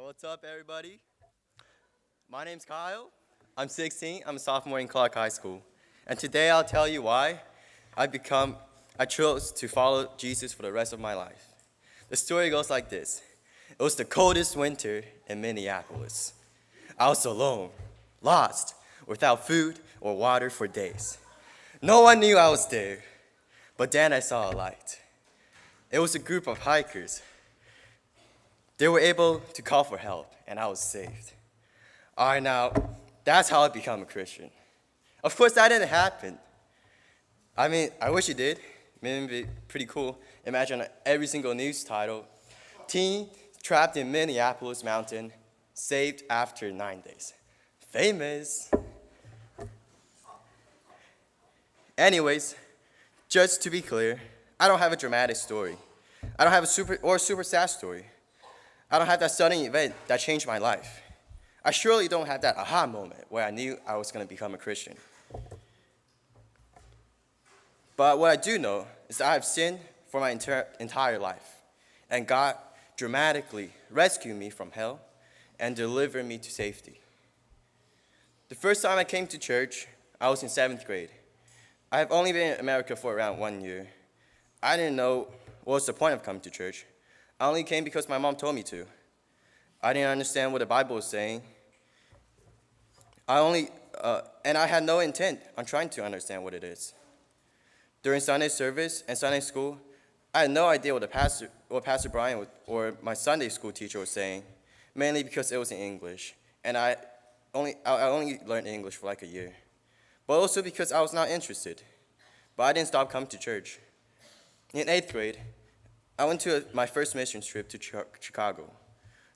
What's up, everybody? My name's Kyle. I'm 16. I'm a sophomore in Clark High School. And today I'll tell you why I chose to follow Jesus for the rest of my life. The story goes like this. It was the coldest winter in Minneapolis. I was alone, lost, without food or water for days. No one knew I was there, but then I saw a light. It was a group of hikers. They were able to call for help, and I was saved. All right, now, that's how I became a Christian. Of course, that didn't happen. I mean, I wish it did. It'd be pretty cool. Imagine every single news title. Teen trapped in Minneapolis mountain, saved after 9 days. Famous. Anyways, just to be clear, I don't have a dramatic story. I don't have a super sad story. I don't have that sudden event that changed my life. I surely don't have that aha moment where I knew I was going to become a Christian. But what I do know is that I have sinned for my entire life, and God dramatically rescued me from hell and delivered me to safety. The first time I came to church, I was in 7th grade. I have only been in America for around 1 year. I didn't know what was the point of coming to church. I only came because my mom told me to. I didn't understand what the Bible was saying. And I had no intent on trying to understand what it is. During Sunday service and Sunday school, I had no idea what Pastor Brian or my Sunday school teacher was saying, mainly because it was in English, and I only learned English for like a year. But also because I was not interested. But I didn't stop coming to church. In 8th grade, I went to my first mission trip to Chicago.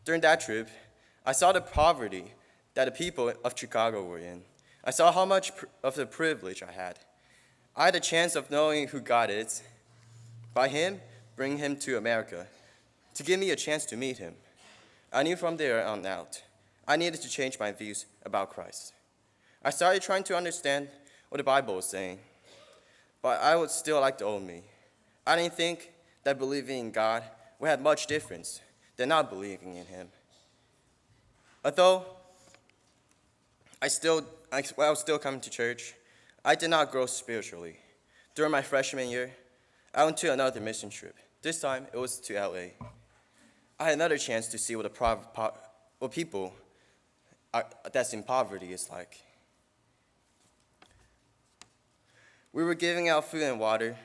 During that trip, I saw the poverty that the people of Chicago were in. I saw how much of the privilege I had. I had a chance of knowing who God is, by Him bringing Him to America, to give me a chance to meet Him. I knew from there on out, I needed to change my views about Christ. I started trying to understand what the Bible was saying, but I was still like the old me. I didn't think that believing in God would have much difference than not believing in Him. Although I was still coming to church, I did not grow spiritually. During my freshman year, I went to another mission trip. This time, it was to LA. I had another chance to see what people that's in poverty is like. We were giving out food and water,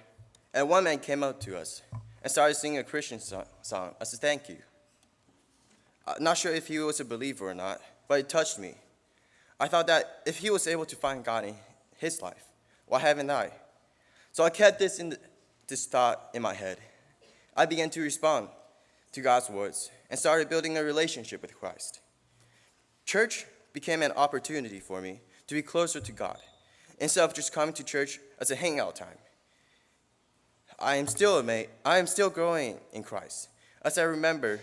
and one man came up to us and started singing a Christian song as a thank you. I'm not sure if he was a believer or not, but it touched me. I thought that if he was able to find God in his life, why haven't I? So I kept this thought in my head. I began to respond to God's words and started building a relationship with Christ. Church became an opportunity for me to be closer to God, instead of just coming to church as a hangout time. I am still growing in Christ as I remember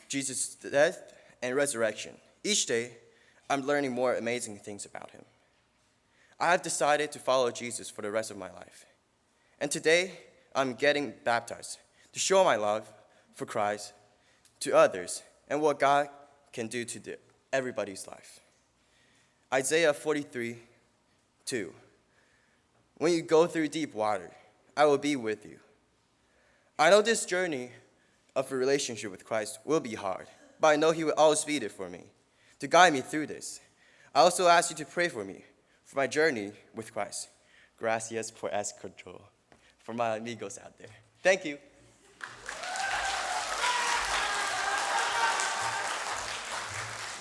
Jesus' death and resurrection. Each day, I'm learning more amazing things about Him. I have decided to follow Jesus for the rest of my life. And today, I'm getting baptized to show my love for Christ to others and what God can do to everybody's life. Isaiah 43:2. When you go through deep water, I will be with you. I know this journey of a relationship with Christ will be hard, but I know He will always be there for me, to guide me through this. I also ask you to pray for me, for my journey with Christ. Gracias por escuchar. For my amigos out there. Thank you.